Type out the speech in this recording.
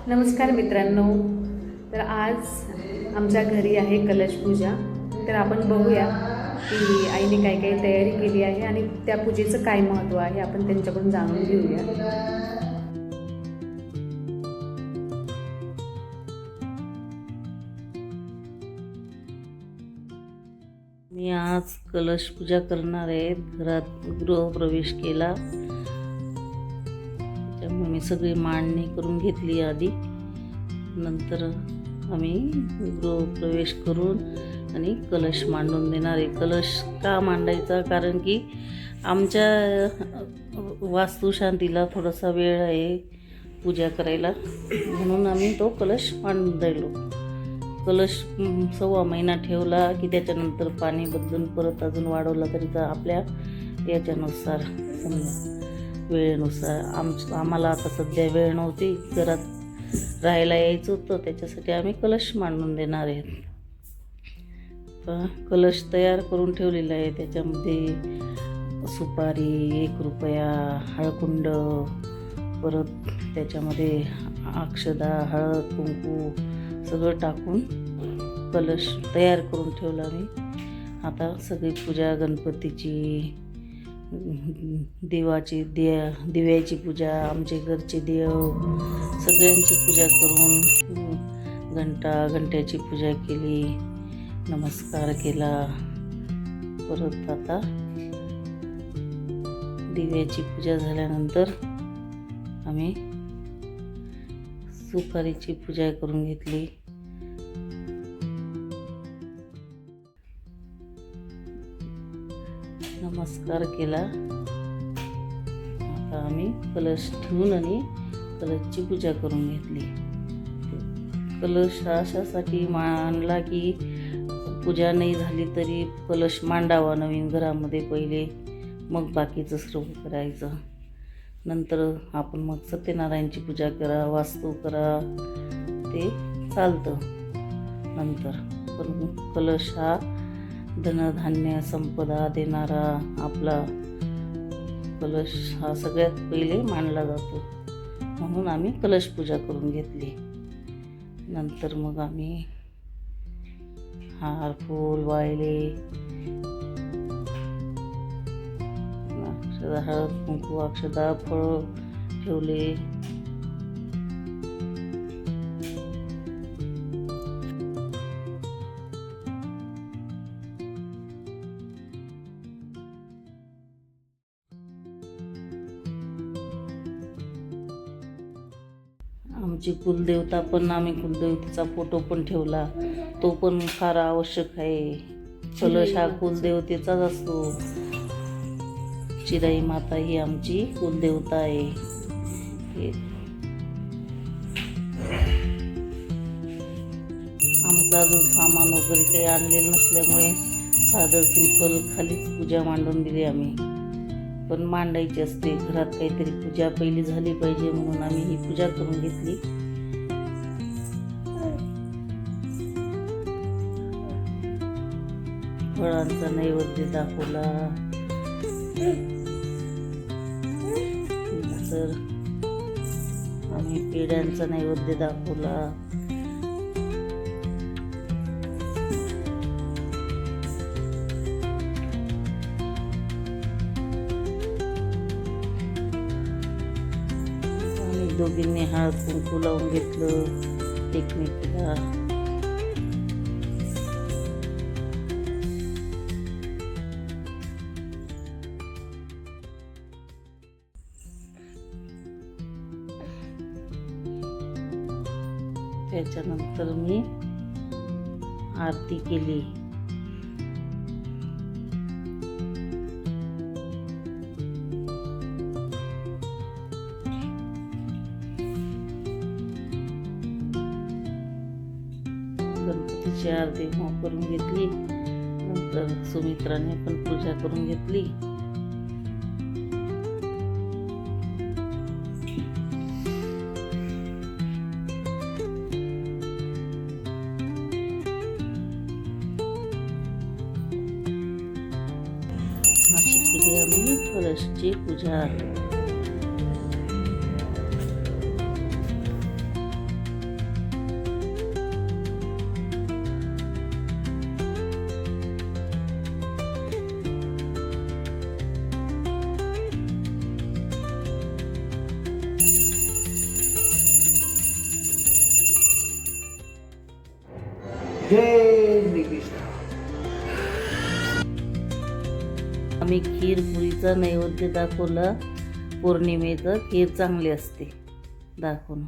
नमस्कार मित्रांनो. तर आज आमच्या घरी आहे कलश पूजा. तर आपण बघूया की आईने काय काय तयारी केली आहे आणि त्या पूजेचं काय महत्त्व आहे, आपण त्यांच्याकडून जाणून घेऊया. मी आज कलश पूजा करणार आहे. घरात गृहप्रवेश केला, त्यामुळे मी सगळी मांडणी करून घेतली आधी. नंतर आम्ही गृहप्रवेश करून आणि कलश मांडून देणार आहे. कलश का मांडायचा? कारण की आमच्या वास्तुशांतीला थोडासा वेळ आहे पूजा करायला, म्हणून आम्ही तो कलश मांडून राहिलो. कलश 1.25 महिना ठेवला की त्याच्यानंतर पाणी बदलून परत अजून वाढवला तरी आपल्या याच्यानुसार, समजा वेळेनुसार. आम्हाला आता सध्या वेळ नव्हती, घरात राहायला यायचं होतं, त्याच्यासाठी आम्ही कलश मांडून देणार आहेत. कलश तयार करून ठेवलेला आहे. त्याच्यामध्ये सुपारी, 1 रुपया, हळकुंड, परत त्याच्यामध्ये अक्षदा, हळद, कुंकू सगळं टाकून कलश तयार करून ठेवला मी. आता सगळी पूजा, गणपतीची, दिव्याची पूजा, आमचे घरचे देव सगळ्यांची पूजा करून घंट्याची पूजा केली, नमस्कार केला. परत आता दिव्याची पूजा झाल्यानंतर आम्ही सुपारीची पूजा करून घेतली. नमस्कार केला. आता आम्ही कलश ठेवून आणि कलशची पूजा करून घेतली. कलश अशासाठी मांडला की पूजा नाही झाली तरी कलश मांडावा नवीन घरामध्ये पहिले, मग बाकीचं सर्व करायचं. नंतर आपण मग सत्यनारायणची पूजा करा, वास्तू करा, ते चालतं नंतर. पण कलश हा धनधान्य संपदा देणारा आपला कलश हा सगळ्यात पहिले मानला जातो, म्हणून आम्ही कलश पूजा करून घेतली. नंतर मग आम्ही हार, फूल, वाहिले, हळद, कुंकू, अक्षदा, फळ ठेवले. आमची कुलदेवता पण, आम्ही कुलदेवतेचा फोटो पण ठेवला, तो पण फार आवश्यक आहे. कलश हा कुलदेवतेचाच असतो. चिराई माता ही आमची कुलदेवता आहे. आमचं अजून सामान वगैरे काही आणलेलं नसल्यामुळे साधं सिंपल खालीच पूजा मांडून दिली आम्ही. पण मांडायची असते घरात, काहीतरी पूजा पहिली झाली पाहिजे, म्हणून आम्ही ही पूजा करून घेतली. फळांचा नैवेद्य दाखवला. नंतर आम्ही पेढ्यांचा नैवेद्य दाखवला. आम्ही दोघींनी हळद कुंकू लावून घेतलं एकमेकीला. त्याच्यानंतर मी आरती केली. गणपतीची आरती करून घेतली. नंतर सुमित्राने पण पूजा करून घेतली. केली आम्ही कलशची पूजा. जय श्रीकृष्ण. आम्ही खीर पुरीचा नैवेद्य दाखवला. पौर्णिमेचं खीर चांगली असते दाखवून.